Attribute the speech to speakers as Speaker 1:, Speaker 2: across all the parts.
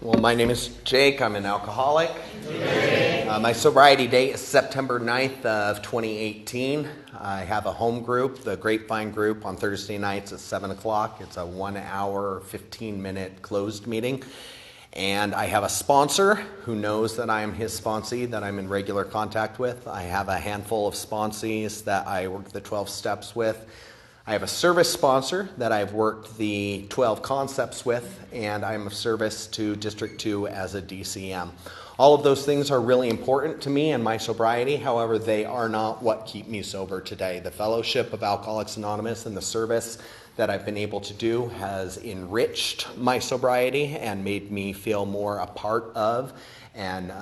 Speaker 1: Well, my name is Jake. I'm an alcoholic. My sobriety date is September 9th of 2018. I have a home group, the Grapevine Group, on Thursday nights at 7 o'clock. It's a 1 hour, 15-minute closed meeting. And I have a sponsor who knows that I am his sponsee, that I'm in regular contact with. I have a handful of sponsees that I work the 12 steps with. I have a service sponsor that I've worked the 12 concepts with, and I'm of service to District 2 as a DCM. All of those things are really important to me and my sobriety. However, they are not what keep me sober today. The fellowship of Alcoholics Anonymous and the service that I've been able to do has enriched my sobriety and made me feel more a part of and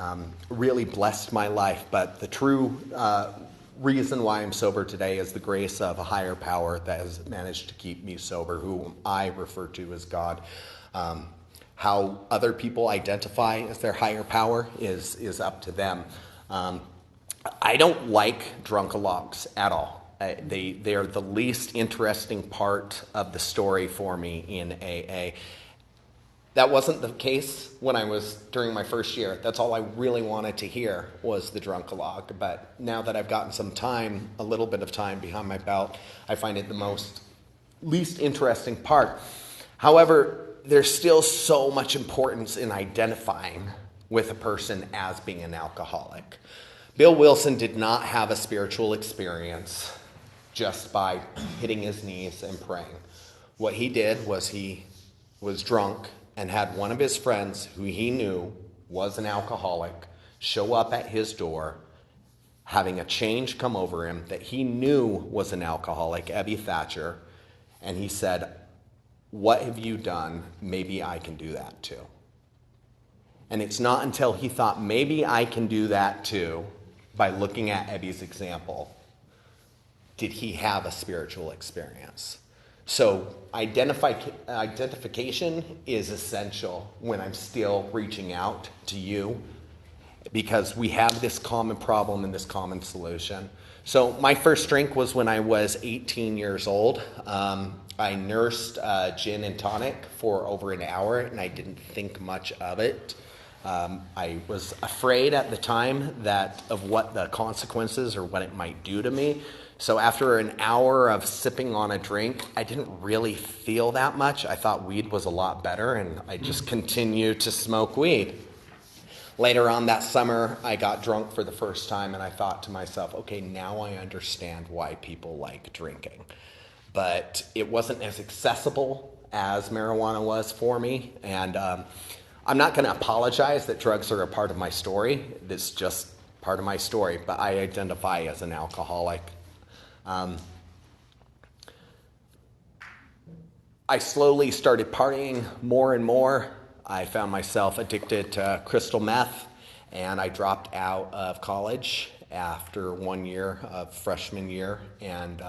Speaker 1: really blessed my life. But the true reason why I'm sober today is the grace of a higher power that has managed to keep me sober, who I refer to as God. How other people identify as their higher power is up to them. I don't like drunkalogs at all. They're the least interesting part of the story for me in AA. That wasn't the case when I was during my first year. That's all I really wanted to hear was the drunkalog. But now that I've gotten some time, a little bit of time behind my belt, I find it the least interesting part. However, there's still so much importance in identifying with a person as being an alcoholic. Bill Wilson did not have a spiritual experience just by hitting his knees and praying. What he did was he was drunk and had one of his friends who he knew was an alcoholic show up at his door, having a change come over him that he knew was an alcoholic, Ebby Thatcher, and he said, "What have you done? Maybe I can do that too." And it's not until he thought, maybe I can do that too, by looking at Ebby's example, did he have a spiritual experience. So identification is essential when I'm still reaching out to you, because we have this common problem and this common solution. So my first drink was when I was 18 years old. I nursed gin and tonic for over an hour, and I didn't think much of it. I was afraid at the time of what the consequences or what it might do to me. So after an hour of sipping on a drink, I didn't really feel that much. I thought weed was a lot better, and I just continued to smoke weed. Later on that summer, I got drunk for the first time, and I thought to myself, okay, now I understand why people like drinking. But it wasn't as accessible as marijuana was for me, and I'm not going to apologize that drugs are a part of my story. It's just part of my story, but I identify as an alcoholic. I slowly started partying more and more. I found myself addicted to crystal meth, and I dropped out of college after 1 year of freshman year. And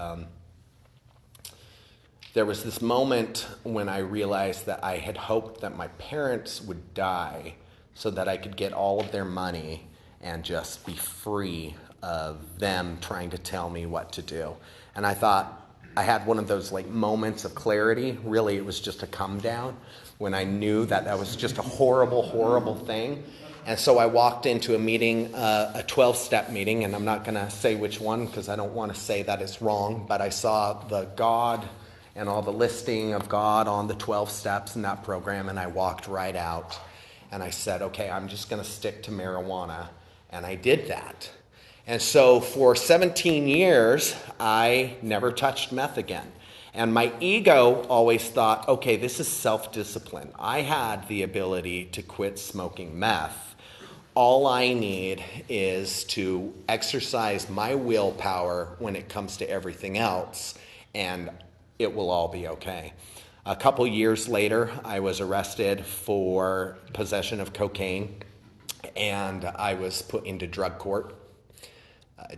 Speaker 1: there was this moment when I realized that I had hoped that my parents would die so that I could get all of their money and just be free of them trying to tell me what to do. And I thought I had one of those moments of clarity. Really, it was just a come down when I knew that was just a horrible, horrible thing. And so I walked into a meeting, a 12-step meeting, and I'm not going to say which one because I don't want to say that it's wrong, but I saw the God and all the listing of God on the 12 steps in that program, and I walked right out. And I said, okay, I'm just going to stick to marijuana. And I did that. And so for 17 years, I never touched meth again. And my ego always thought, okay, this is self-discipline. I had the ability to quit smoking meth. All I need is to exercise my willpower when it comes to everything else, and it will all be okay. A couple years later, I was arrested for possession of cocaine, and I was put into drug court.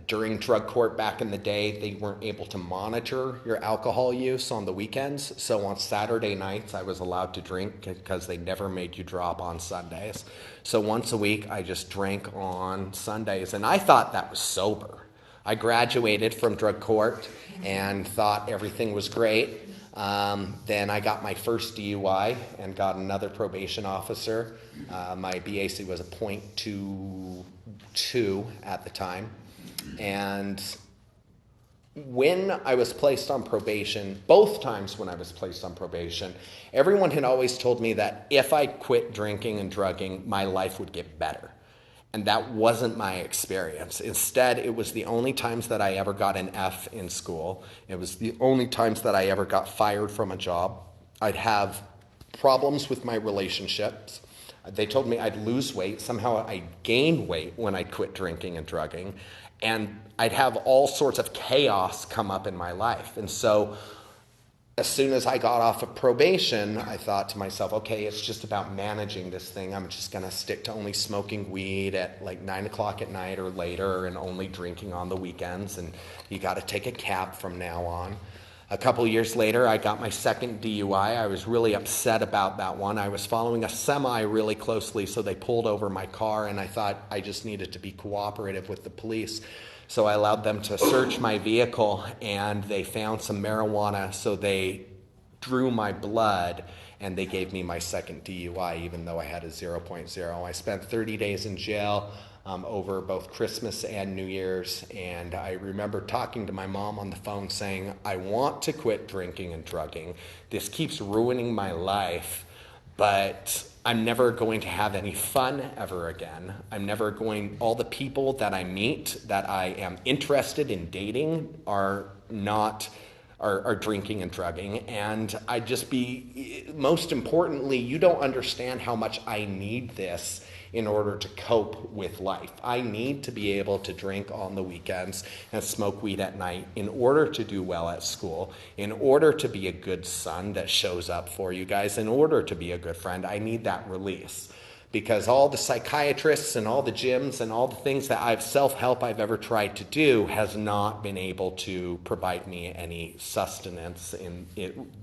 Speaker 1: During drug court back in the day, they weren't able to monitor your alcohol use on the weekends. So on Saturday nights, I was allowed to drink because they never made you drop on Sundays. So once a week, I just drank on Sundays. And I thought that was sober. I graduated from drug court and thought everything was great. Then I got my first DUI and got another probation officer. My BAC was a .22 at the time. And when I was placed on probation, both times when I was placed on probation, everyone had always told me that if I quit drinking and drugging, my life would get better. And that wasn't my experience. Instead, it was the only times that I ever got an F in school. It was the only times that I ever got fired from a job. I'd have problems with my relationships. They told me I'd lose weight. Somehow I'd gain weight when I quit drinking and drugging. And I'd have all sorts of chaos come up in my life. And so as soon as I got off of probation, I thought to myself, okay, it's just about managing this thing. I'm just going to stick to only smoking weed at like 9 o'clock at night or later and only drinking on the weekends. And you got to take a cab from now on. A couple years later, I got my second DUI. I was really upset about that one. I was following a semi really closely, so they pulled over my car, and I thought I just needed to be cooperative with the police. So I allowed them to search my vehicle, and they found some marijuana, so they drew my blood, and they gave me my second DUI, even though I had a 0.0. I spent 30 days in jail over both Christmas and New Year's, and I remember talking to my mom on the phone saying, I want to quit drinking and drugging. This keeps ruining my life, but I'm never going to have any fun ever again. All the people that I meet that I am interested in dating are drinking and drugging. And most importantly, you don't understand how much I need this in order to cope with life. I need to be able to drink on the weekends and smoke weed at night in order to do well at school, in order to be a good son that shows up for you guys, in order to be a good friend. I need that release. Because all the psychiatrists and all the gyms and all the things that self-help I've ever tried to do has not been able to provide me any sustenance in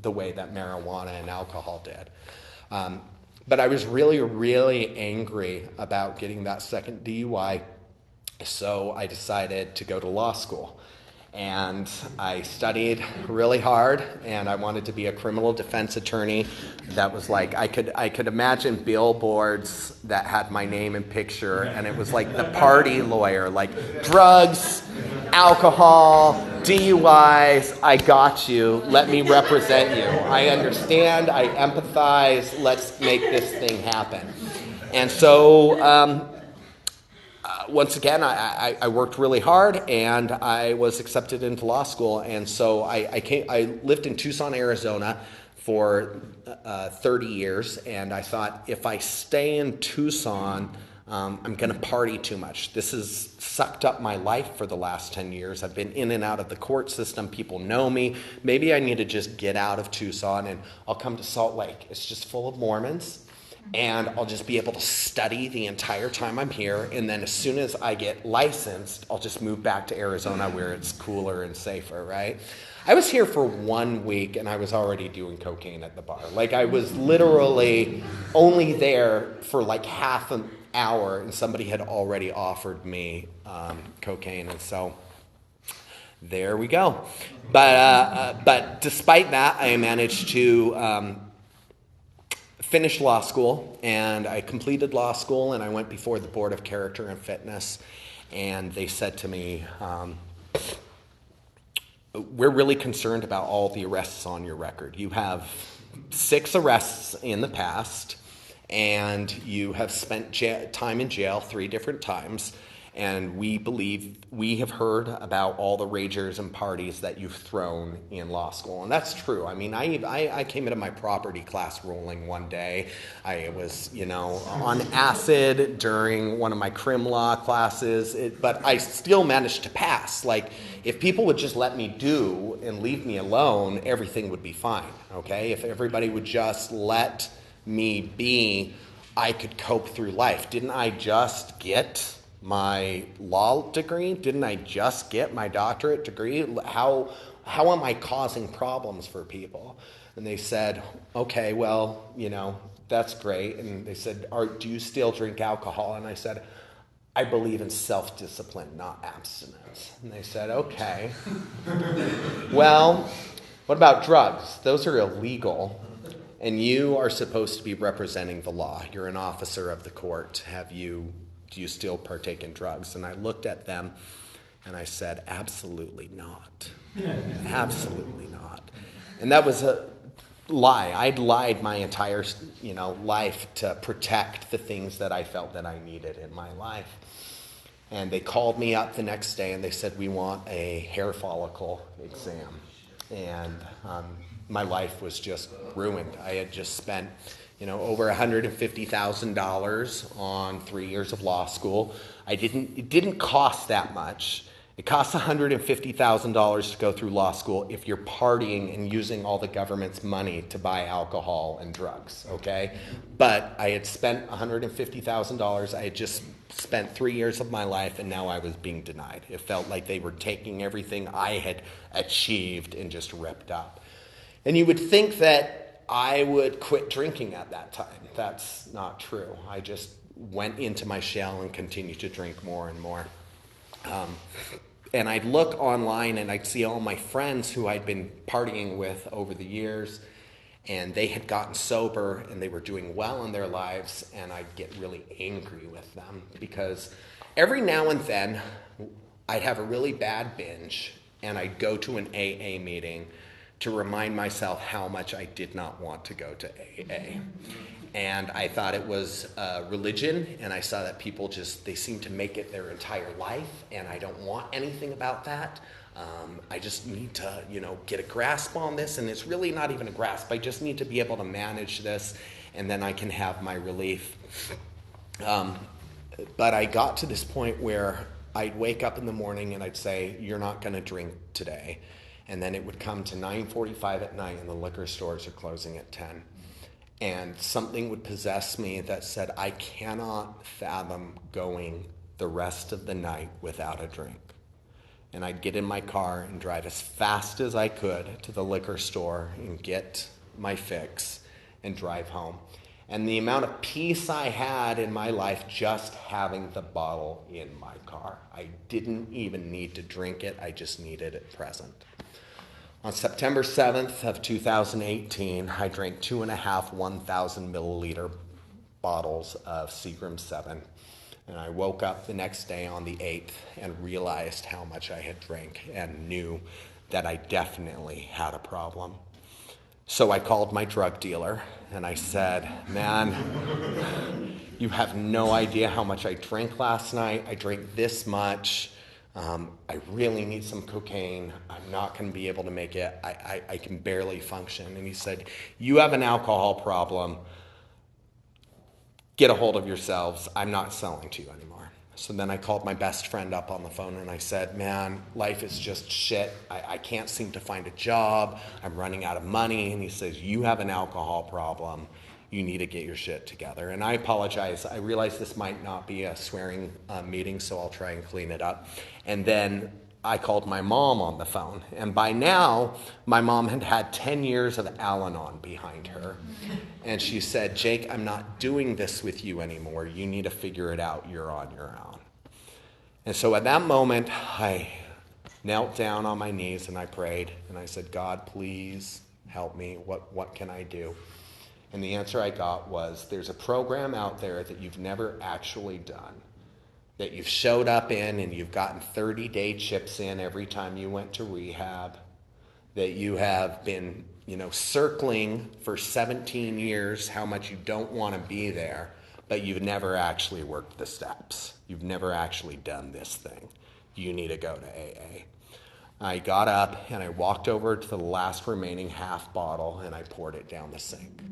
Speaker 1: the way that marijuana and alcohol did. But I was really, really angry about getting that second DUI, so I decided to go to law school. And I studied really hard, and I wanted to be a criminal defense attorney. That was like, I could imagine billboards that had my name and picture, and it was like the party lawyer, like drugs, alcohol, DUIs, I got you, let me represent you. I understand, I empathize, let's make this thing happen. And so, once again, I worked really hard, and I was accepted into law school. And so I lived in Tucson, Arizona for 30 years, and I thought, if I stay in Tucson, I'm going to party too much. This has sucked up my life for the last 10 years. I've been in and out of the court system. People know me. Maybe I need to just get out of Tucson, and I'll come to Salt Lake. It's just full of Mormons. And I'll just be able to study the entire time I'm here. And then as soon as I get licensed, I'll just move back to Arizona where it's cooler and safer, right? I was here for 1 week, and I was already doing cocaine at the bar. Like, I was literally only there for like half an hour, and somebody had already offered me cocaine. And so there we go. But despite that, I managed to finished law school, and I completed law school, and I went before the Board of Character and Fitness, and they said to me, we're really concerned about all the arrests on your record. You have 6 arrests in the past, and you have spent time in jail 3 different times, and we have heard about all the ragers and parties that you've thrown in law school. And that's true. I mean, I came into my property class ruling one day. I was, on acid during one of my crim law classes, but I still managed to pass. Like, if people would just let me do and leave me alone, everything would be fine, okay? If everybody would just let me be, I could cope through life. Didn't I just get my law degree? Didn't I just get my doctorate degree? How am I causing problems for people? And they said, okay, well, that's great. And they said, do you still drink alcohol? And I said, I believe in self-discipline, not abstinence. And they said, okay. Well, What about drugs? Those are illegal, and you are supposed to be representing the law. You're an officer of the court. Do you still partake in drugs? And I looked at them and I said, absolutely not. Absolutely not. And that was a lie. I'd lied my entire, life to protect the things that I felt that I needed in my life. And they called me up the next day and they said, we want a hair follicle exam. And my life was just ruined. I had just spent, over $150,000 on 3 years of law school. It didn't cost that much. It costs $150,000 to go through law school if you're partying and using all the government's money to buy alcohol and drugs, okay? But I had spent $150,000. I had just spent 3 years of my life, and now I was being denied. It felt like they were taking everything I had achieved and just ripped up. And you would think that I would quit drinking at that time. That's not true. I just went into my shell and continued to drink more and more. And I'd look online and I'd see all my friends who I'd been partying with over the years, and they had gotten sober and they were doing well in their lives, and I'd get really angry with them because every now and then I'd have a really bad binge and I'd go to an AA meeting to remind myself how much I did not want to go to AA. And I thought it was religion, and I saw that people they seem to make it their entire life, and I don't want anything about that. I just need to, get a grasp on this, and it's really not even a grasp. I just need to be able to manage this, and then I can have my relief. But I got to this point where I'd wake up in the morning and I'd say, you're not going to drink today. And then it would come to 9:45 at night, and the liquor stores are closing at 10. And something would possess me that said, I cannot fathom going the rest of the night without a drink. And I'd get in my car and drive as fast as I could to the liquor store and get my fix and drive home. And the amount of peace I had in my life just having the bottle in my car. I didn't even need to drink it. I just needed it present. On September 7th of 2018, I drank 2.5 1,000 milliliter bottles of Seagram 7. And I woke up the next day on the 8th and realized how much I had drank and knew that I definitely had a problem. So I called my drug dealer and I said, man, you have no idea how much I drank last night. I drank this much. I really need some cocaine. I'm not going to be able to make it. I can barely function. And he said, you have an alcohol problem. Get a hold of yourselves. I'm not selling to you anymore. So then I called my best friend up on the phone and I said, man, life is just shit. I can't seem to find a job. I'm running out of money. And he says, you have an alcohol problem. You need to get your shit together. And I apologize. I realize this might not be a swearing meeting, so I'll try and clean it up. And then I called my mom on the phone. And by now, my mom had had 10 years of Al-Anon behind her. And she said, Jake, I'm not doing this with you anymore. You need to figure it out. You're on your own. And so at that moment, I knelt down on my knees and I prayed. And I said, God, please help me. What can I do? And the answer I got was, there's a program out there that you've never actually done, that you've showed up in and you've gotten 30-day chips in every time you went to rehab, that you have been, circling for 17 years how much you don't want to be there, but you've never actually worked the steps. You've never actually done this thing. You need to go to AA. I got up and I walked over to the last remaining half bottle and I poured it down the sink.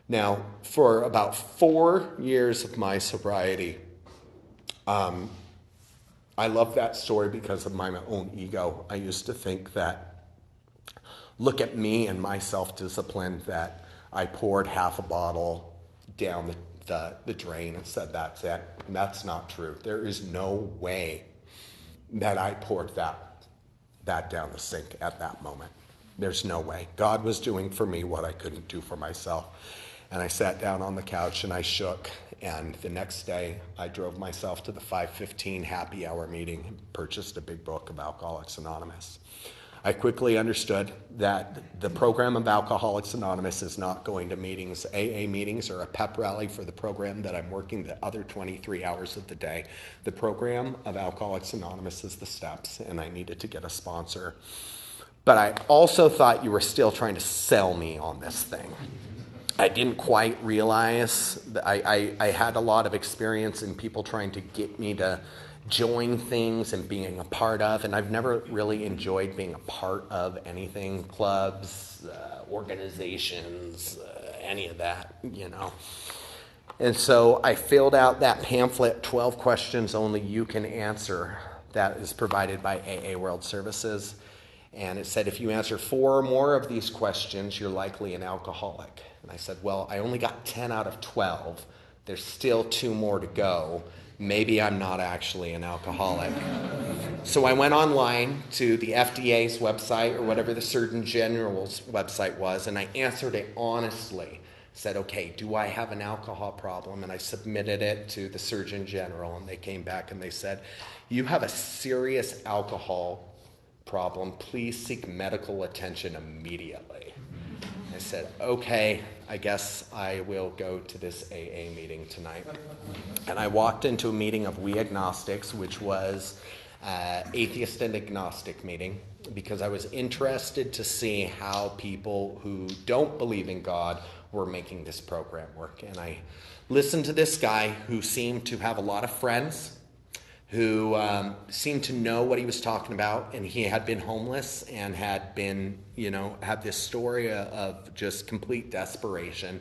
Speaker 1: Now, for about 4 years of my sobriety, I love that story because of my own ego. I used to think that, look at me and my self-discipline, that I poured half a bottle down the drain and said, that's it. And that's not true. There is no way that I poured that down the sink at that moment. There's no way. God was doing for me what I couldn't do for myself. And I sat down on the couch and I shook. And the next day, I drove myself to the 5:15 happy hour meeting and purchased a big book of Alcoholics Anonymous. I quickly understood that the program of Alcoholics Anonymous is not going to meetings, AA meetings, or a pep rally for the program that I'm working the other 23 hours of the day. The program of Alcoholics Anonymous is the steps, and I needed to get a sponsor. But I also thought you were still trying to sell me on this thing. I didn't quite realize that I had a lot of experience in people trying to get me to join things and being a part of, and I've never really enjoyed being a part of anything, clubs, organizations, any of that, you know. And so I filled out that pamphlet, 12 questions only you can answer, that is provided by AA World Services. And it said, if you answer 4 or more of these questions, you're likely an alcoholic. And I said, well, I only got 10 out of 12. There's still 2 more to go. Maybe I'm not actually an alcoholic. So I went online to the FDA's website or whatever the Surgeon General's website was, and I answered it honestly. Said, okay, do I have an alcohol problem? And I submitted it to the Surgeon General, and they came back and they said, you have a serious alcohol problem. Please seek medical attention immediately. I said, okay, I guess I will go to this AA meeting tonight. And I walked into a meeting of We Agnostics, which was atheist and agnostic meeting, because I was interested to see how people who don't believe in God were making this program work. And I listened to this guy who seemed to have a lot of friends, who seemed to know what he was talking about, and he had been homeless and had been, had this story of just complete desperation.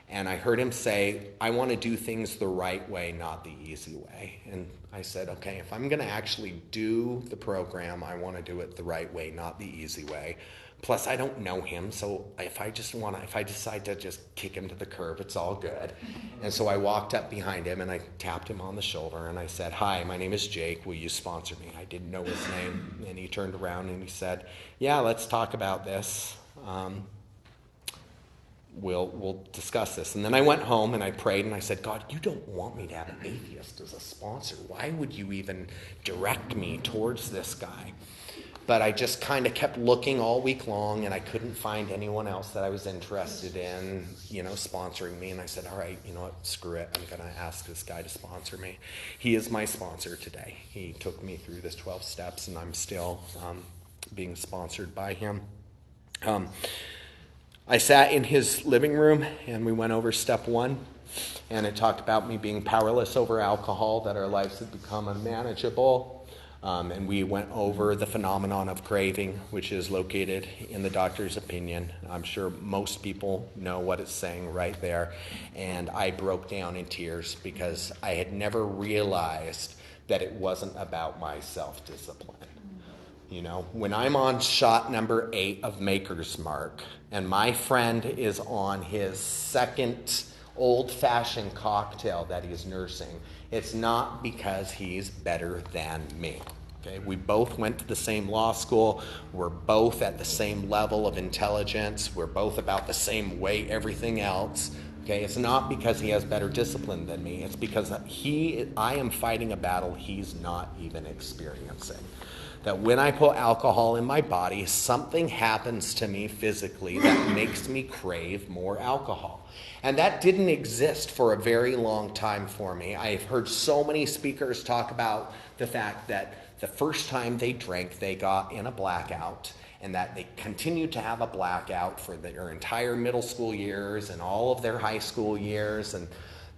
Speaker 1: And I heard him say, I want to do things the right way, not the easy way. And I said, okay, if I'm going to actually do the program, I want to do it the right way, not the easy way. Plus, I don't know him, so if I decide to just kick him to the curb, it's all good. And so I walked up behind him and I tapped him on the shoulder and I said, hi, my name is Jake. Will you sponsor me? I didn't know his name. And he turned around and he said, yeah, let's talk about this. We'll discuss this. And then I went home and I prayed and I said, God, you don't want me to have an atheist as a sponsor. Why would you even direct me towards this guy? But I just kind of kept looking all week long, and I couldn't find anyone else that I was interested in, sponsoring me. And I said, all right, you know what, screw it. I'm going to ask this guy to sponsor me. He is my sponsor today. He took me through this 12 steps, and I'm still being sponsored by him. I sat in his living room, and we went over step 1. And it talked about me being powerless over alcohol, that our lives had become unmanageable. And we went over the phenomenon of craving, which is located in the doctor's opinion. I'm sure most people know what it's saying right there. And I broke down in tears because I had never realized that it wasn't about my self-discipline. When I'm on shot number 8 of Maker's Mark, and my friend is on his second old-fashioned cocktail that he's nursing, it's not because he's better than me. Okay? We both went to the same law school. We're both at the same level of intelligence. We're both about the same weight, everything else. Okay? It's not because he has better discipline than me. It's because I am fighting a battle he's not even experiencing. That when I put alcohol in my body, something happens to me physically that makes me crave more alcohol. And that didn't exist for a very long time for me. I've heard so many speakers talk about the fact that the first time they drank, they got in a blackout, and that they continued to have a blackout for their entire middle school years and all of their high school years. And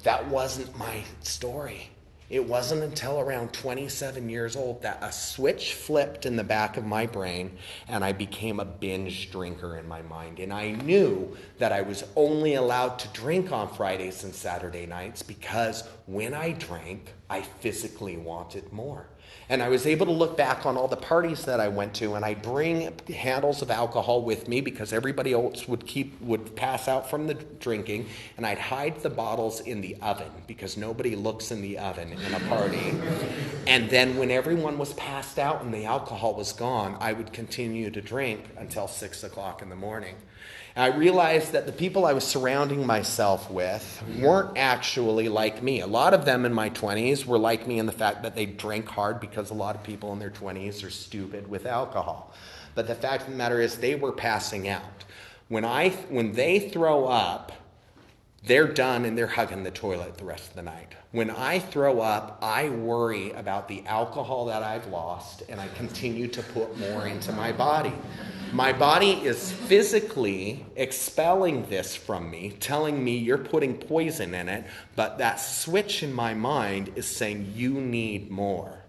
Speaker 1: that wasn't my story. It wasn't until around 27 years old that a switch flipped in the back of my brain and I became a binge drinker in my mind. And I knew that I was only allowed to drink on Fridays and Saturday nights because when I drank, I physically wanted more. And I was able to look back on all the parties that I went to, and I'd bring handles of alcohol with me because everybody else would pass out from the drinking, and I'd hide the bottles in the oven because nobody looks in the oven in a party. And then when everyone was passed out and the alcohol was gone, I would continue to drink until 6 o'clock in the morning. And I realized that the people I was surrounding myself with weren't actually like me. A lot of them in my 20s were like me in the fact that they drank hard because a lot of people in their 20s are stupid with alcohol. But the fact of the matter is they were passing out. When they throw up, they're done and they're hugging the toilet the rest of the night. When I throw up, I worry about the alcohol that I've lost, and I continue to put more into my body. My body is physically expelling this from me, telling me you're putting poison in it, but that switch in my mind is saying you need more.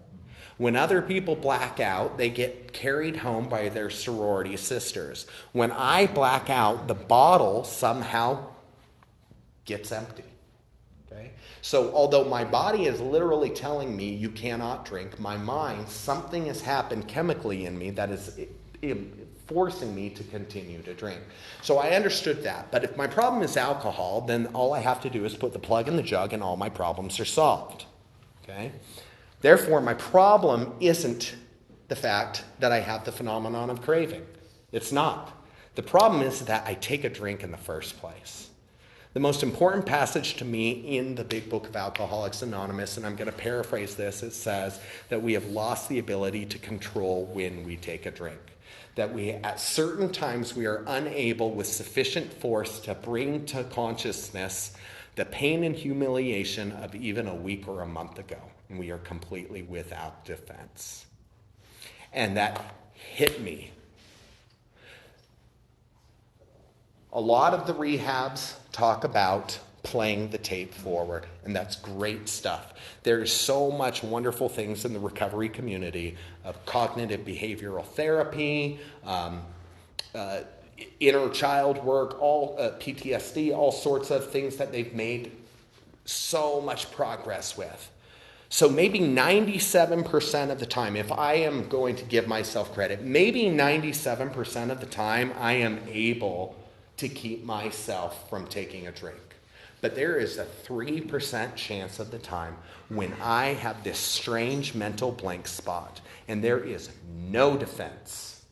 Speaker 1: When other people black out, they get carried home by their sorority sisters. When I black out, the bottle somehow gets empty. Okay? So although my body is literally telling me you cannot drink, my mind, something has happened chemically in me that is forcing me to continue to drink. So I understood that. But if my problem is alcohol, then all I have to do is put the plug in the jug and all my problems are solved. Okay? Therefore, my problem isn't the fact that I have the phenomenon of craving. It's not. The problem is that I take a drink in the first place. The most important passage to me in the big book of Alcoholics Anonymous, and I'm going to paraphrase this, it says that we have lost the ability to control when we take a drink. That we, at certain times, we are unable with sufficient force to bring to consciousness the pain and humiliation of even a week or a month ago. And we are completely without defense. And that hit me. A lot of the rehabs talk about playing the tape forward, and that's great stuff. There's so much wonderful things in the recovery community of cognitive behavioral therapy, inner child work, all PTSD, all sorts of things that they've made so much progress with. So maybe 97% of the time, if I am going to give myself credit, maybe 97% of the time I am able to keep myself from taking a drink. But there is a 3% chance of the time when I have this strange mental blank spot and there is no defense.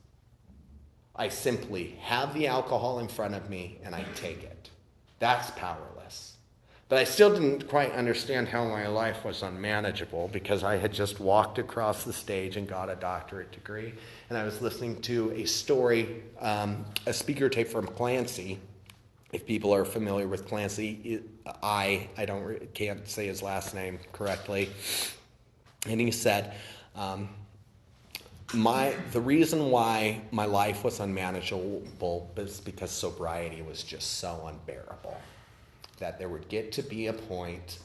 Speaker 1: I simply have the alcohol in front of me and I take it. That's powerless. But I still didn't quite understand how my life was unmanageable because I had just walked across the stage and got a doctorate degree. And I was listening to a story, a speaker tape from Clancy. If people are familiar with Clancy, can't say his last name correctly. And he said, the reason why my life was unmanageable is because sobriety was just so unbearable. That there would get to be a point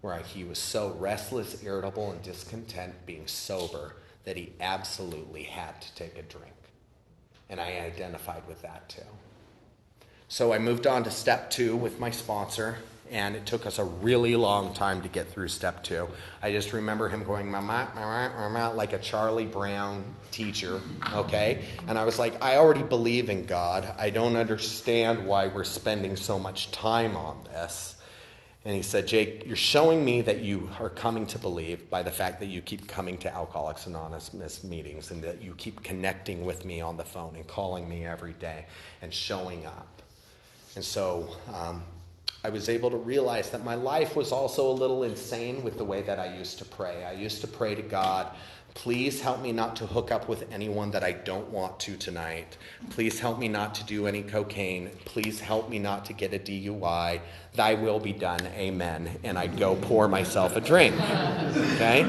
Speaker 1: where he was so restless, irritable, and discontent being sober that he absolutely had to take a drink. And I identified with that too. So I moved on to step 2 with my sponsor, and it took us a really long time to get through step 2. I just remember him going, mama, mama, mama, like a Charlie Brown teacher, okay? And I was like, I already believe in God. I don't understand why we're spending so much time on this. And he said, Jake, you're showing me that you are coming to believe by the fact that you keep coming to Alcoholics Anonymous meetings and that you keep connecting with me on the phone and calling me every day and showing up. And so I was able to realize that my life was also a little insane with the way that I used to pray. I used to pray to God, please help me not to hook up with anyone that I don't want to tonight. Please help me not to do any cocaine. Please help me not to get a DUI. Thy will be done. Amen. And I'd go pour myself a drink. Okay?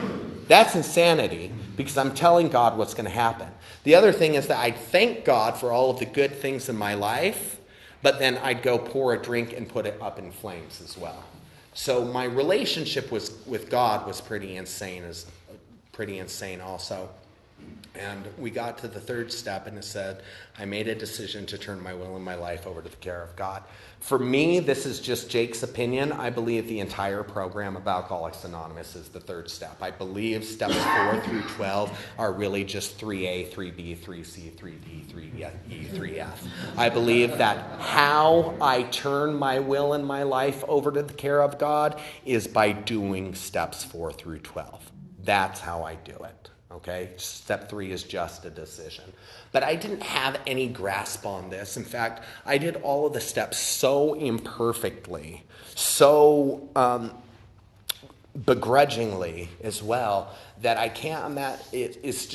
Speaker 1: That's insanity because I'm telling God what's going to happen. The other thing is that I thank God for all of the good things in my life, but then I'd go pour a drink and put it up in flames as well. So my relationship with God was pretty insane also. And we got to the 3rd step and it said, I made a decision to turn my will and my life over to the care of God. For me, this is just Jake's opinion. I believe the entire program of Alcoholics Anonymous is the 3rd step. I believe steps 4 through 12 are really just 3A, 3B, 3C, 3D, 3E, 3F. I believe that how I turn my will and my life over to the care of God is by doing steps 4 through 12. That's how I do it. Okay, step 3 is just a decision. But I didn't have any grasp on this. In fact, I did all of the steps so imperfectly, so begrudgingly as well, that I can't imagine. It's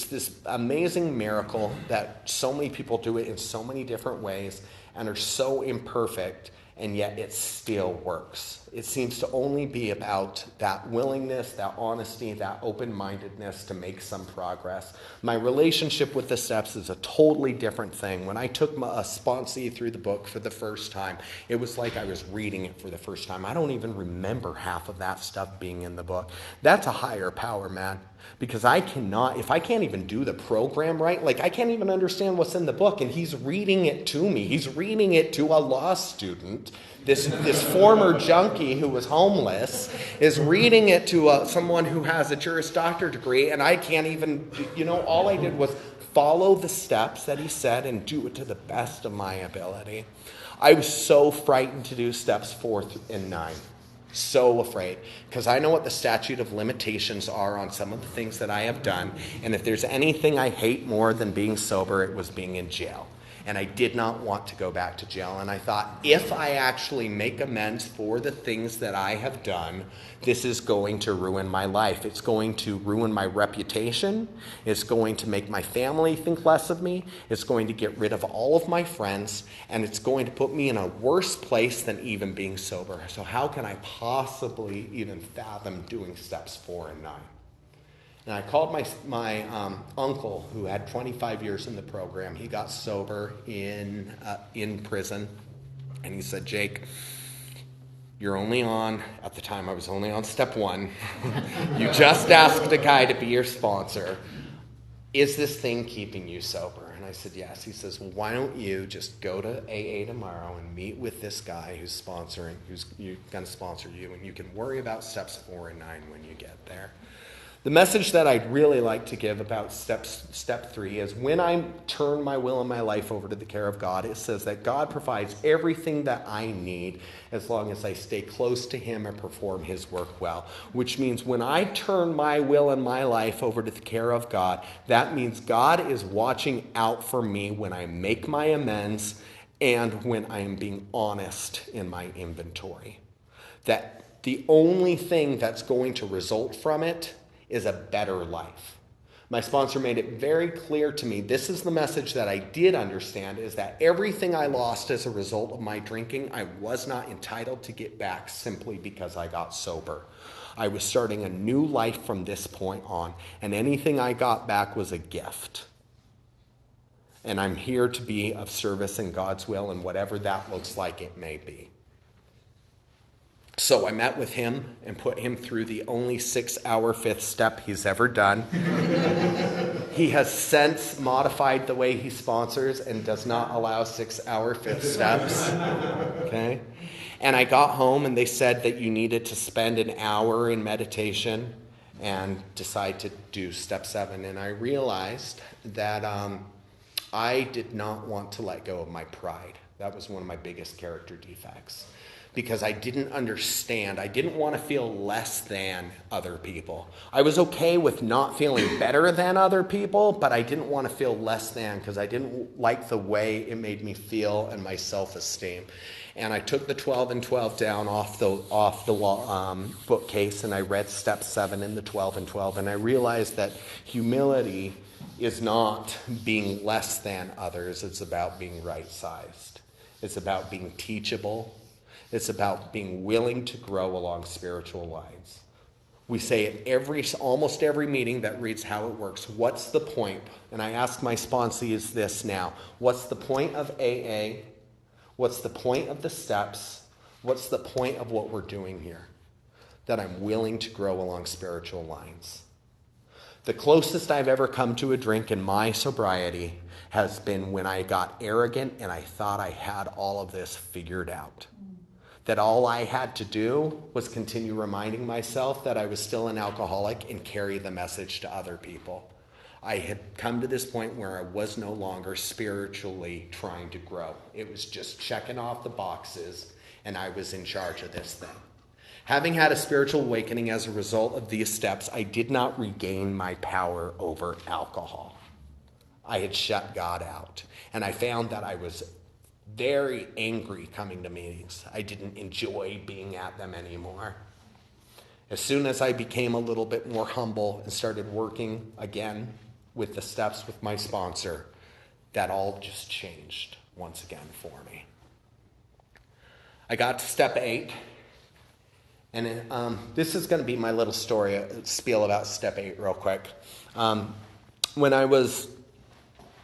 Speaker 1: this amazing miracle that so many people do it in so many different ways and are so imperfect, and yet it still works. It seems to only be about that willingness, that honesty, that open-mindedness to make some progress. My relationship with the steps is a totally different thing. When I took a sponsee through the book for the first time, it was like I was reading it for the first time. I don't even remember half of that stuff being in the book. That's a higher power, man. Because if I can't even do the program right, like I can't even understand what's in the book, and he's reading it to me. He's reading it to a law student. This former junkie who was homeless is reading it to someone who has a Juris Doctor degree, and I can't even, all I did was follow the steps that he said and do it to the best of my ability. I was so frightened to do steps 4 and 9. So afraid, because I know what the statute of limitations are on some of the things that I have done, and if there's anything I hate more than being sober, it was being in jail. And I did not want to go back to jail, and I thought, if I actually make amends for the things that I have done, this is going to ruin my life. It's going to ruin my reputation. It's going to make my family think less of me. It's going to get rid of all of my friends, and it's going to put me in a worse place than even being sober. So how can I possibly even fathom doing steps 4 and 9? And I called my uncle, who had 25 years in the program. He got sober in prison. And he said, Jake, at the time I was only on step 1. You just asked a guy to be your sponsor. Is this thing keeping you sober? And I said, yes. He says, well, why don't you just go to AA tomorrow and meet with this guy who's going to sponsor you, and you can worry about steps 4 and 9 when you get there. The message that I'd really like to give about step 3 is when I turn my will and my life over to the care of God, it says that God provides everything that I need as long as I stay close to him and perform his work well. Which means when I turn my will and my life over to the care of God, that means God is watching out for me when I make my amends and when I am being honest in my inventory. That the only thing that's going to result from it is a better life. My sponsor made it very clear to me, this is the message that I did understand, is that everything I lost as a result of my drinking, I was not entitled to get back simply because I got sober. I was starting a new life from this point on, and anything I got back was a gift. And I'm here to be of service in God's will, and whatever that looks like it may be. So I met with him and put him through the only 6-hour 5th step he's ever done. He has since modified the way he sponsors and does not allow 6-hour 5th steps. Okay? And I got home and they said that you needed to spend an hour in meditation and decide to do step 7. And I realized that I did not want to let go of my pride. That was one of my biggest character defects. Because I didn't understand. I didn't want to feel less than other people. I was okay with not feeling better than other people, but I didn't want to feel less than because I didn't like the way it made me feel and my self-esteem. And I took the 12 and 12 down off the bookcase, and I read step 7 in the 12 and 12, and I realized that humility is not being less than others. It's about being right-sized. It's about being teachable. It's about being willing to grow along spiritual lines. We say at almost every meeting that reads how it works, what's the point? And I ask my sponsees this now. What's the point of AA? What's the point of the steps? What's the point of what we're doing here? That I'm willing to grow along spiritual lines. The closest I've ever come to a drink in my sobriety has been when I got arrogant and I thought I had all of this figured out. That all I had to do was continue reminding myself that I was still an alcoholic and carry the message to other people. I had come to this point where I was no longer spiritually trying to grow. It was just checking off the boxes, and I was in charge of this thing. Having had a spiritual awakening as a result of these steps, I did not regain my power over alcohol. I had shut God out, and I found that I was very angry coming to meetings. I didn't enjoy being at them anymore. As soon as I became a little bit more humble and started working again with the steps with my sponsor, that all just changed once again for me. I got to step 8, and this is going to be my little story, spiel about step 8 real quick. When I was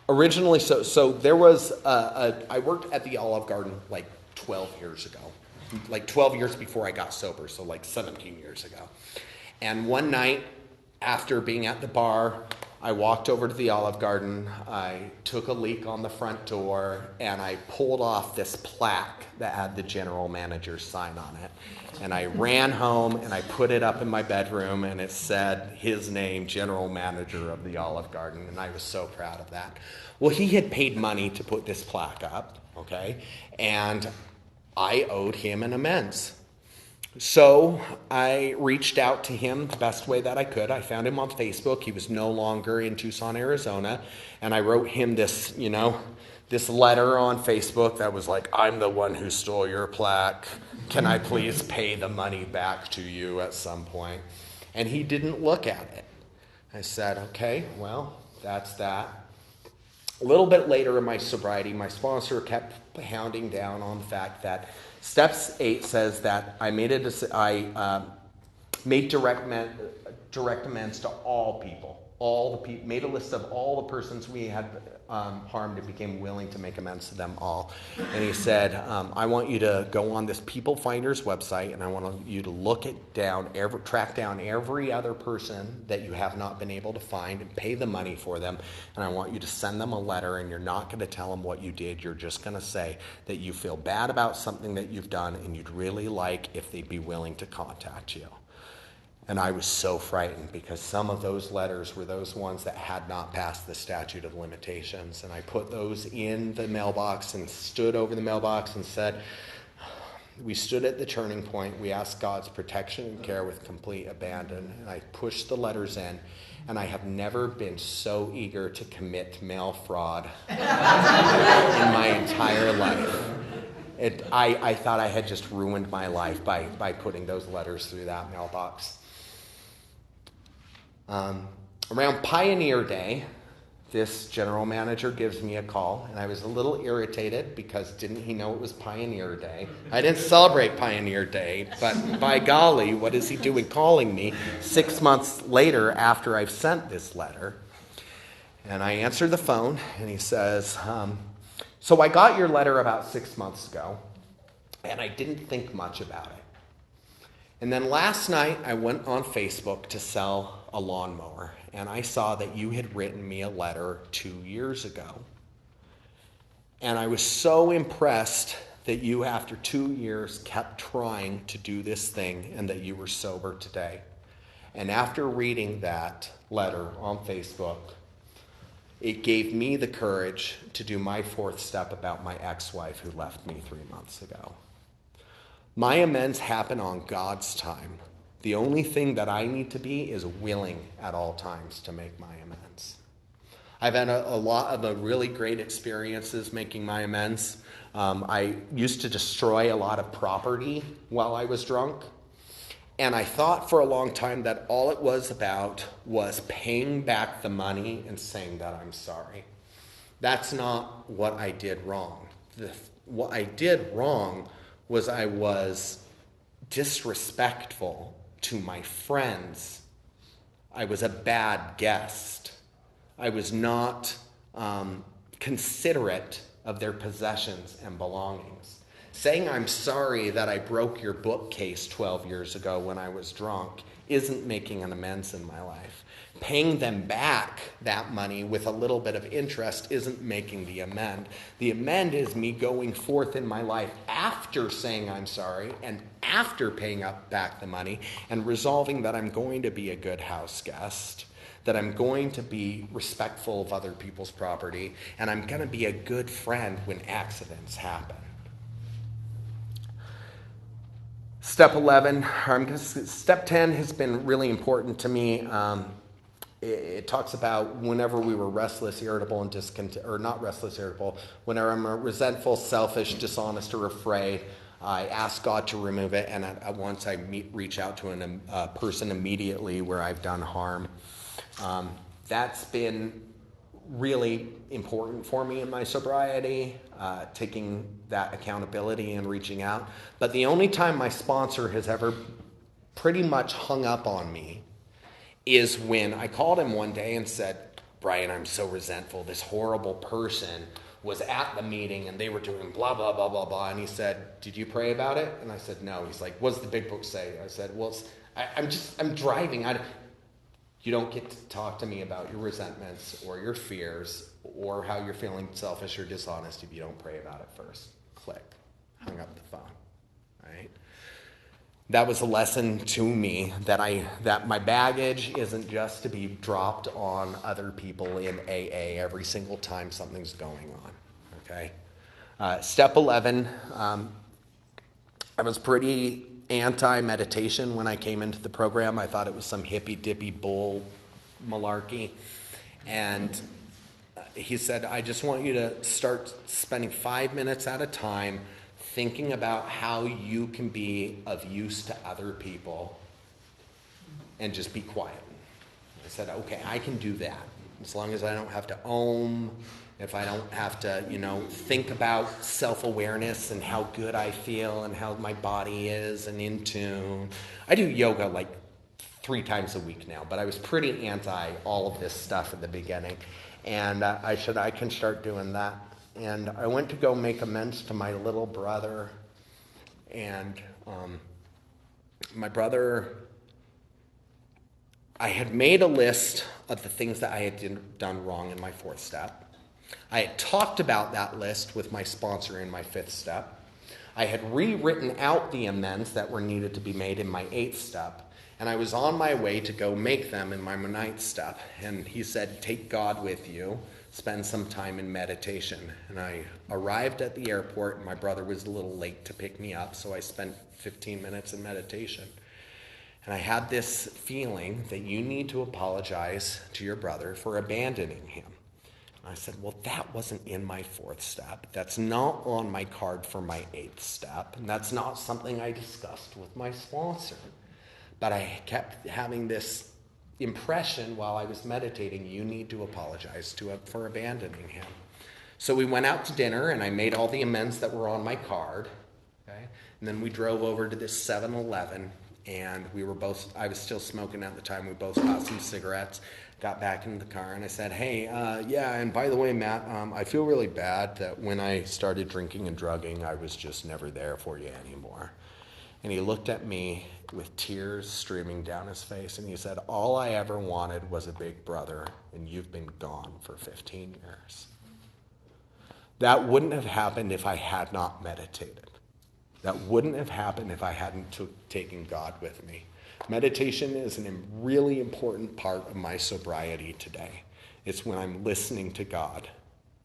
Speaker 1: originally, so there was, I worked at the Olive Garden like 12 years ago. Like 12 years before I got sober, so like 17 years ago. And one night, after being at the bar, I walked over to the Olive Garden, I took a leak on the front door, and I pulled off this plaque that had the general manager's sign on it. And I ran home, and I put it up in my bedroom, and it said his name, general manager of the Olive Garden, and I was so proud of that. Well, he had paid money to put this plaque up, okay? And I owed him an amends. So I reached out to him the best way that I could. I found him on Facebook. He was no longer in Tucson, Arizona. And I wrote him this, this letter on Facebook that was like, I'm the one who stole your plaque. Can I please pay the money back to you at some point? And he didn't look at it. I said, okay, well, that's that. A little bit later in my sobriety, my sponsor kept pounding down on the fact that Steps 8 says that I made direct amends to all people, made a list of all the persons we had harmed and became willing to make amends to them all. And he said, I want you to go on this People Finders website, and I want you to track down every other person that you have not been able to find and pay the money for them. And I want you to send them a letter, and you're not going to tell them what you did. You're just going to say that you feel bad about something that you've done, and you'd really like if they'd be willing to contact you. And I was so frightened because some of those letters were those ones that had not passed the statute of limitations. And I put those in the mailbox and stood over the mailbox and said, we stood at the turning point. We asked God's protection and care with complete abandon. And I pushed the letters in. And I have never been so eager to commit mail fraud in my entire life. I thought I had just ruined my life by putting those letters through that mailbox. Around Pioneer Day, this general manager gives me a call, and I was a little irritated because didn't he know it was Pioneer Day? I didn't celebrate Pioneer Day, but by golly, what is he doing calling me 6 months later after I've sent this letter? And I answer the phone, and he says, so I got your letter about 6 months ago, and I didn't think much about it. And then last night, I went on Facebook to sell a lawnmower, and I saw that you had written me a letter 2 years ago. And I was so impressed that you, after 2 years, kept trying to do this thing and that you were sober today. And after reading that letter on Facebook, it gave me the courage to do my 4th step about my ex-wife who left me 3 months ago. My amends happen on God's time. The only thing that I need to be is willing at all times to make my amends. I've had a lot of really great experiences making my amends. I used to destroy a lot of property while I was drunk. And I thought for a long time that all it was about was paying back the money and saying that I'm sorry. That's not what I did wrong. What I did wrong was I was disrespectful to my friends. I was a bad guest. I was not considerate of their possessions and belongings. Saying I'm sorry that I broke your bookcase 12 years ago when I was drunk isn't making an amends in my life. Paying them back that money with a little bit of interest isn't making the amend. The amend is me going forth in my life after saying I'm sorry and after paying back the money and resolving that I'm going to be a good house guest, that I'm going to be respectful of other people's property, and I'm going to be a good friend when accidents happen. Step 10 has been really important to me. It talks about whenever we were restless, irritable, and discontent, or not restless, irritable, whenever I'm resentful, selfish, dishonest, or afraid, I asked God to remove it, and at once I reach out to a person immediately where I've done harm. That's been really important for me in my sobriety, taking that accountability and reaching out. But the only time my sponsor has ever pretty much hung up on me is when I called him one day and said, Brian, I'm so resentful. This horrible person was at the meeting and they were doing blah, blah, blah, blah, blah. And he said, did you pray about it? And I said, no. He's like, what does the big book say? I said, well, I'm driving. You don't get to talk to me about your resentments or your fears or how you're feeling selfish or dishonest if you don't pray about it first. Click. Hung up the phone. Right? That was a lesson to me that my baggage isn't just to be dropped on other people in AA every single time something's going on. Okay? Step 11, I was pretty anti-meditation when I came into the program. I thought it was some hippy-dippy bull malarkey. And he said, I just want you to start spending 5 minutes at a time thinking about how you can be of use to other people and just be quiet. I said, okay, I can do that. As long as I don't have to if I don't have to, think about self-awareness and how good I feel and how my body is and in tune. I do yoga like 3 times a week now, but I was pretty anti all of this stuff at the beginning. And I said, I can start doing that. And I went to go make amends to my little brother. And my brother, I had made a list of the things that I had done wrong in my 4th step. I had talked about that list with my sponsor in my 5th step. I had rewritten out the amends that were needed to be made in my 8th step. And I was on my way to go make them in my 9th step. And he said, take God with you. Spend some time in meditation. And I arrived at the airport, and my brother was a little late to pick me up, so I spent 15 minutes in meditation. And I had this feeling that you need to apologize to your brother for abandoning him. And I said, well, that wasn't in my 4th step. That's not on my card for my 8th step. And that's not something I discussed with my sponsor. But I kept having this impression while I was meditating, you need to apologize to him for abandoning him. So we went out to dinner, and I made all the amends that were on my card. Okay? And then we drove over to this 7-Eleven, and I was still smoking at the time. We both got some cigarettes, got back in the car, and I said, hey, and by the way, Matt, I feel really bad that when I started drinking and drugging, I was just never there for you anymore. And he looked at me with tears streaming down his face, and he said, all I ever wanted was a big brother, and you've been gone for 15 years. That wouldn't have happened if I had not meditated. That wouldn't have happened if I hadn't taken God with me. Meditation is a really important part of my sobriety today. It's when I'm listening to God.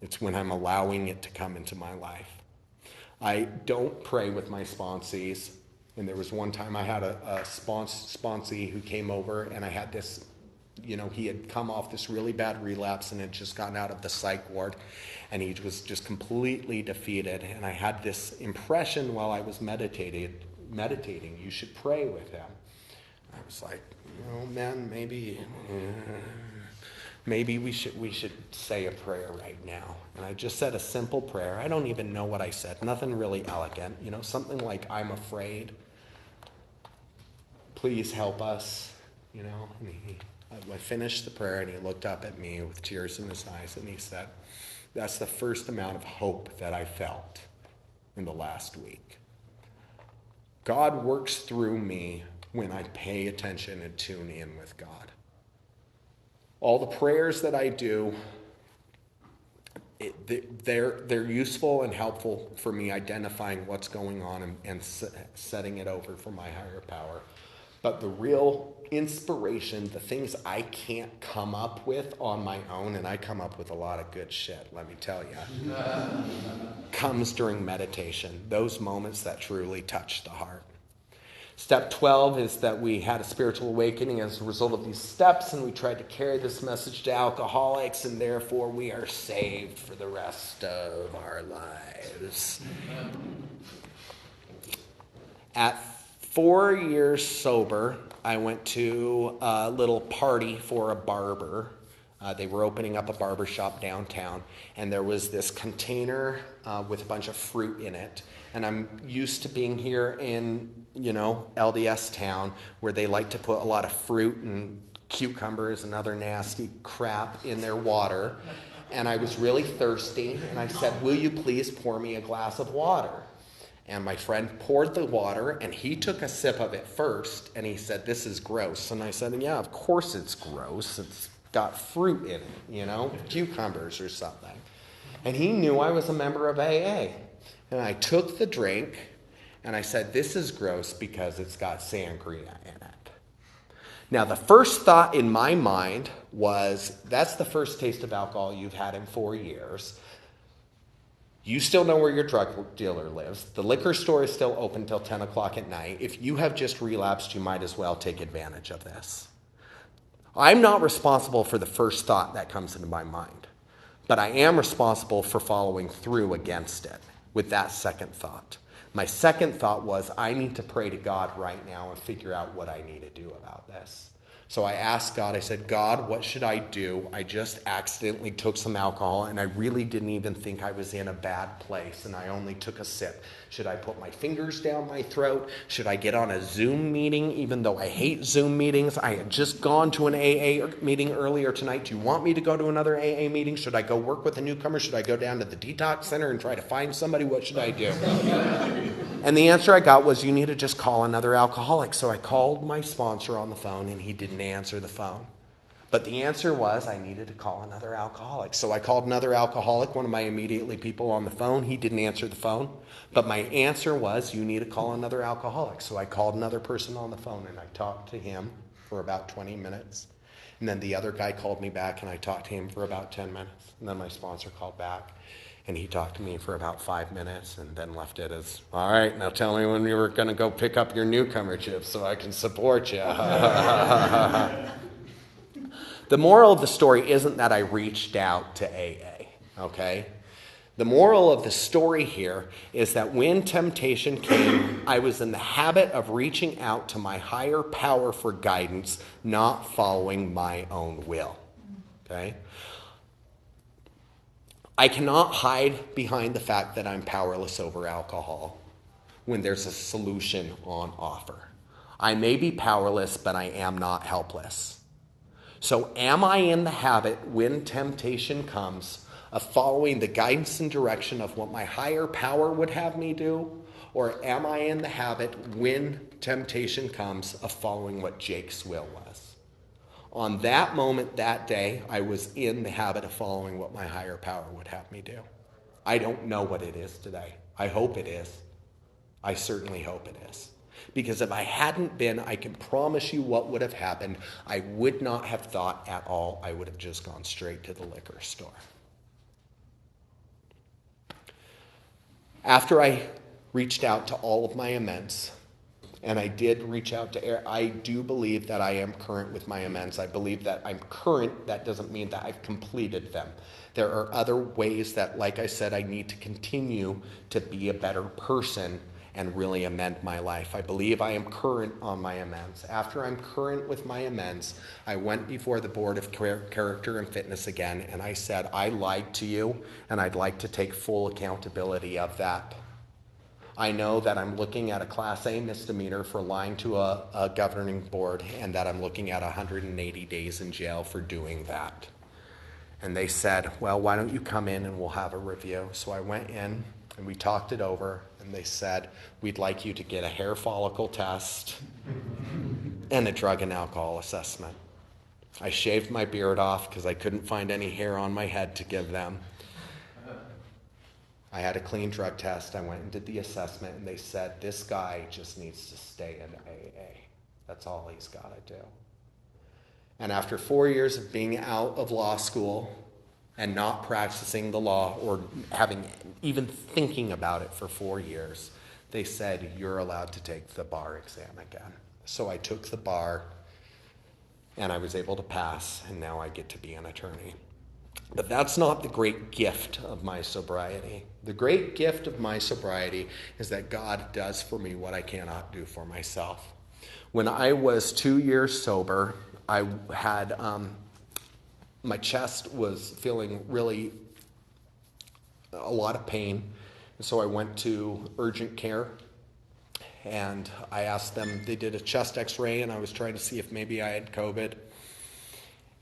Speaker 1: It's when I'm allowing it to come into my life. I don't pray with my sponsees. And there was one time I had a sponsee who came over, and I had this, he had come off this really bad relapse and had just gotten out of the psych ward, and he was just completely defeated. And I had this impression while I was meditating, you should pray with him. I was like, man, maybe we should say a prayer right now. And I just said a simple prayer. I don't even know what I said. Nothing really elegant. Something like, I'm afraid. Please help us. And I finished the prayer, and he looked up at me with tears in his eyes, and he said, that's the first amount of hope that I felt in the last week. God works through me when I pay attention and tune in with God. All the prayers that I do, they're useful and helpful for me identifying what's going on and setting it over for my higher power. But the real inspiration, the things I can't come up with on my own, and I come up with a lot of good shit, let me tell you, comes during meditation, those moments that truly touch the heart. Step 12 is that we had a spiritual awakening as a result of these steps, and we tried to carry this message to alcoholics, and therefore we are saved for the rest of our lives. At 4 years sober, I went to a little party for a barber. They were opening up a barber shop downtown, and there was this container with a bunch of fruit in it. And I'm used to being here in, LDS town, where they like to put a lot of fruit and cucumbers and other nasty crap in their water. And I was really thirsty, and I said, "Will you please pour me a glass of water?" And my friend poured the water, and he took a sip of it first, and he said, "This is gross." And I said, "Yeah, of course it's gross. It's got fruit in it, cucumbers or something." And he knew I was a member of AA. And I took the drink, and I said, "This is gross because it's got sangria in it." Now, the first thought in my mind was, that's the first taste of alcohol you've had in 4 years. You still know where your drug dealer lives. The liquor store is still open till 10 o'clock at night. If you have just relapsed, you might as well take advantage of this. I'm not responsible for the first thought that comes into my mind, but I am responsible for following through against it with that second thought. My second thought was, I need to pray to God right now and figure out what I need to do about this. So I asked God, I said, "God, what should I do? I just accidentally took some alcohol, and I really didn't even think I was in a bad place, and I only took a sip. Should I put my fingers down my throat? Should I get on a Zoom meeting, even though I hate Zoom meetings? I had just gone to an AA meeting earlier tonight. Do you want me to go to another AA meeting? Should I go work with a newcomer? Should I go down to the detox center and try to find somebody? What should I do?" And the answer I got was, "You need to just call another alcoholic." So I called my sponsor on the phone, and he didn't answer the phone. But the answer was, I needed to call another alcoholic. So I called another alcoholic, one of my immediately people on the phone. He didn't answer the phone. But my answer was, you need to call another alcoholic. So I called another person on the phone, and I talked to him for about 20 minutes. And then the other guy called me back, and I talked to him for about 10 minutes. And then my sponsor called back, and he talked to me for about 5 minutes, and then left it as, "All right, now tell me when you were going to go pick up your newcomer chips so I can support you." The moral of the story isn't that I reached out to AA, okay? The moral of the story here is that when temptation came, I was in the habit of reaching out to my higher power for guidance, not following my own will, okay? I cannot hide behind the fact that I'm powerless over alcohol when there's a solution on offer. I may be powerless, but I am not helpless. So am I in the habit, when temptation comes, of following the guidance and direction of what my higher power would have me do? Or am I in the habit, when temptation comes, of following what Jake's will was? On that moment, that day, I was in the habit of following what my higher power would have me do. I don't know what it is today. I hope it is. I certainly hope it is. Because if I hadn't been, I can promise you what would have happened. I would not have thought at all. I would have just gone straight to the liquor store. After I reached out to all of my amends, and I did reach out to, I do believe that I am current with my amends. I believe that I'm current. That doesn't mean that I've completed them. There are other ways that, like I said, I need to continue to be a better person and really amend my life. I believe I am current on my amends. After I'm current with my amends, I went before the Board of Character and Fitness again, and I said, "I lied to you, and I'd like to take full accountability of that. I know that I'm looking at a Class A misdemeanor for lying to a governing board, and that I'm looking at 180 days in jail for doing that." And they said, "Well, why don't you come in and we'll have a review?" So I went in, and we talked it over, and they said, "We'd like you to get a hair follicle test and a drug and alcohol assessment." I shaved my beard off because I couldn't find any hair on my head to give them. I had a clean drug test. I went and did the assessment, and they said, "This guy just needs to stay in AA. That's all he's got to do." And after 4 years of being out of law school and not practicing the law or having even thinking about it for 4 years, they said, "You're allowed to take the bar exam again." So I took the bar, and I was able to pass, and now I get to be an attorney. But that's not the great gift of my sobriety. The great gift of my sobriety is that God does for me what I cannot do for myself. When I was 2 years sober, I had my chest was feeling really a lot of pain. And so I went to urgent care and I asked them, they did a chest x-ray and I was trying to see if maybe I had COVID.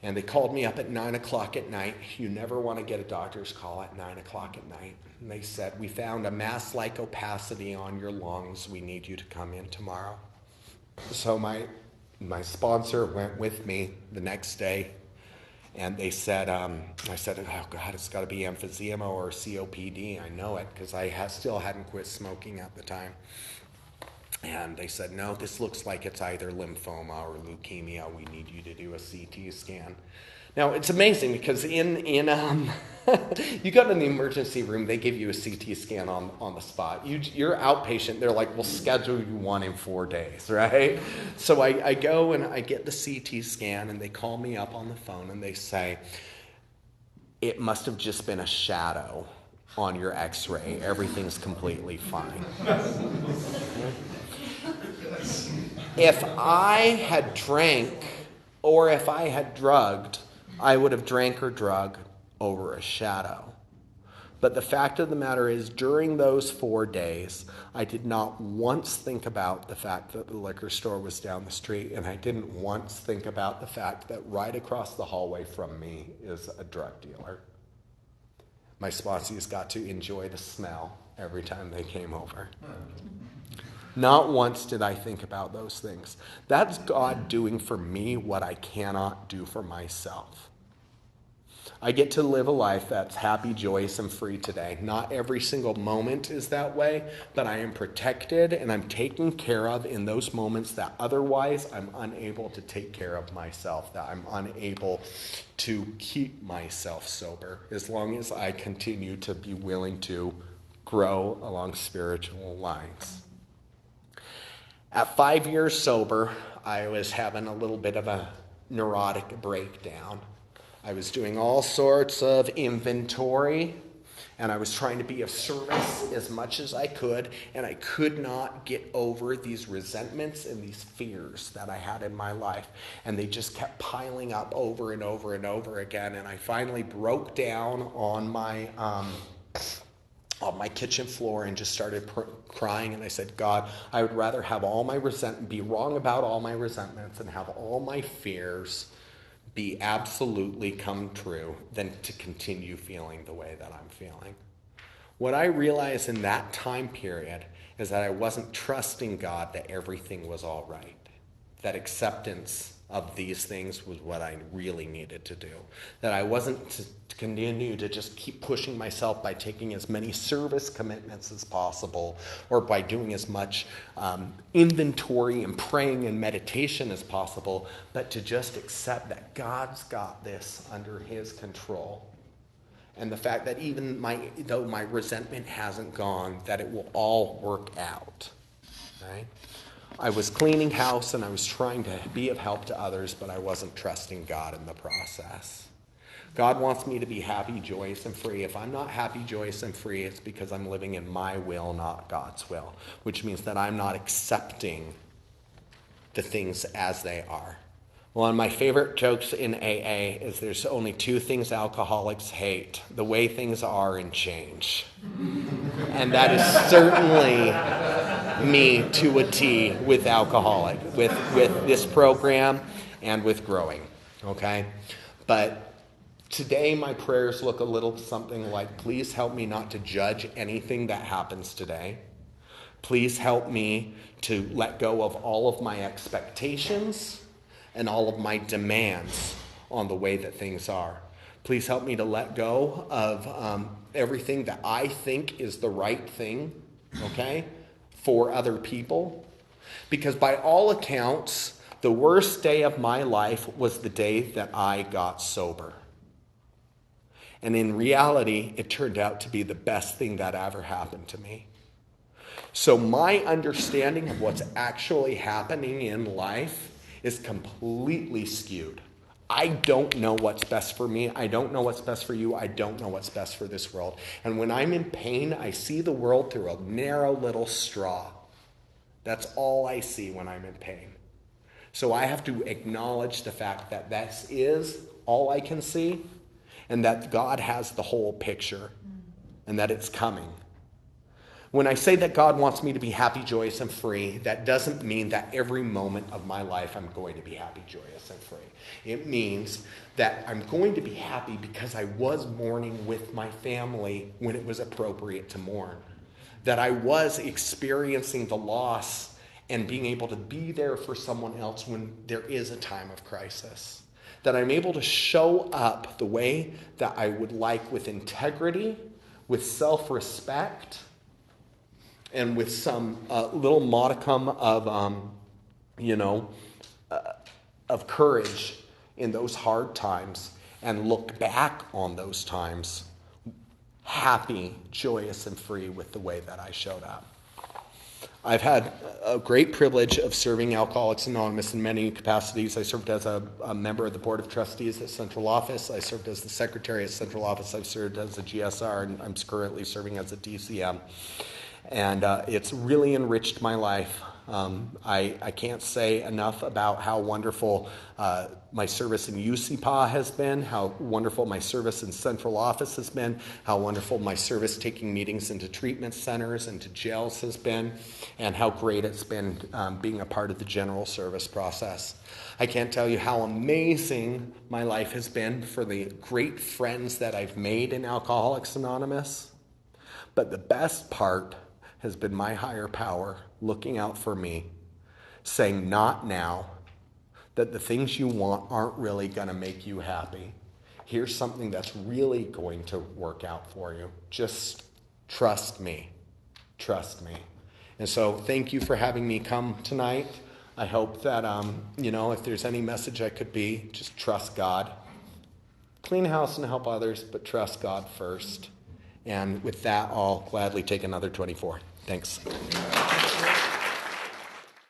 Speaker 1: And they called me up at 9 o'clock at night. You never want to get a doctor's call at 9 o'clock at night. And they said, we found a mass-like opacity on your lungs. We need you to come in tomorrow. So my sponsor went with me the next day. And they said, I said, oh God, it's got to be emphysema or COPD. I know it because I still hadn't quit smoking at the time. And they said, no, this looks like it's either lymphoma or leukemia. We need you to do a CT scan. Now, it's amazing because you go to the emergency room, they give you a CT scan on the spot. You're outpatient. They're like, we'll schedule you one in 4 days, right? So I go and I get the CT scan, and they call me up on the phone, and they say, it must have just been a shadow on your x-ray. Everything's completely fine. If I had drank or if I had drugged, I would have drank or drug over a shadow. But the fact of the matter is, during those 4 days, I did not once think about the fact that the liquor store was down the street, and I didn't once think about the fact that right across the hallway from me is a drug dealer. My sponsees got to enjoy the smell every time they came over. Not once did I think about those things. That's God doing for me what I cannot do for myself. I get to live a life that's happy, joyous, and free today. Not every single moment is that way, but I am protected and I'm taken care of in those moments that otherwise I'm unable to take care of myself, that I'm unable to keep myself sober, as long as I continue to be willing to grow along spiritual lines. At 5 years sober, I was having a little bit of a neurotic breakdown. I was doing all sorts of inventory, and I was trying to be of service as much as I could, and I could not get over these resentments and these fears that I had in my life, and they just kept piling up over and over and over again, and I finally broke down on my kitchen floor and just started crying, and I said, God, I would rather have all my be wrong about all my resentments and have all my fears be absolutely come true than to continue feeling the way that I'm feeling. What I realized in that time period is that I wasn't trusting God that everything was all right, that acceptance of these things was what I really needed to do, that I wasn't to continue to just keep pushing myself by taking as many service commitments as possible or by doing as much inventory and praying and meditation as possible, but to just accept that God's got this under his control. And the fact that even though my resentment hasn't gone, that it will all work out, right? I was cleaning house and I was trying to be of help to others, but I wasn't trusting God in the process. God wants me to be happy, joyous, and free. If I'm not happy, joyous, and free, it's because I'm living in my will, not God's will, which means that I'm not accepting the things as they are. One of my favorite jokes in AA is there's only two things alcoholics hate: the way things are and change. And that is certainly me to a T with alcoholic, with this program and with growing, okay? But today my prayers look a little something like, please help me not to judge anything that happens today. Please help me to let go of all of my expectations and all of my demands on the way that things are. Please help me to let go of everything that I think is the right thing, okay, for other people. Because by all accounts, the worst day of my life was the day that I got sober. And in reality, it turned out to be the best thing that ever happened to me. So my understanding of what's actually happening in life is completely skewed.
Speaker 2: I don't know what's best for me. I don't know what's best for you. I don't know what's best for this world. And when I'm in pain, I see the world through a narrow little straw. That's all I see when I'm in pain. So I have to acknowledge the fact that this is all I can see, and that God has the whole picture, and that it's coming. When I say that God wants me to be happy, joyous, and free, that doesn't mean that every moment of my life I'm going to be happy, joyous, and free. It means that I'm going to be happy because I was mourning with my family when it was appropriate to mourn. That I was experiencing the loss and being able to be there for someone else when there is a time of crisis. That I'm able to show up the way that I would like, with integrity, with self-respect, and with some little modicum of, of courage in those hard times, and look back on those times happy, joyous, and free with the way that I showed up. I've had a great privilege of serving Alcoholics Anonymous in many capacities. I served as a member of the Board of Trustees at Central Office. I served as the Secretary at Central Office. I've served as a GSR, and I'm currently serving as a DCM. And it's really enriched my life. I can't say enough about how wonderful my service in UCPA has been, how wonderful my service in Central Office has been, how wonderful my service taking meetings into treatment centers and to jails has been, and how great it's been being a part of the general service process. I can't tell you how amazing my life has been for the great friends that I've made in Alcoholics Anonymous. But the best part has been my higher power looking out for me, saying, not now, that the things you want aren't really going to make you happy. Here's something that's really going to work out for you. Just trust me. Trust me. And so thank you for having me come tonight. I hope that, if there's any message I could be, just trust God. Clean house and help others, but trust God first. And with that, I'll gladly take another 24. Thanks.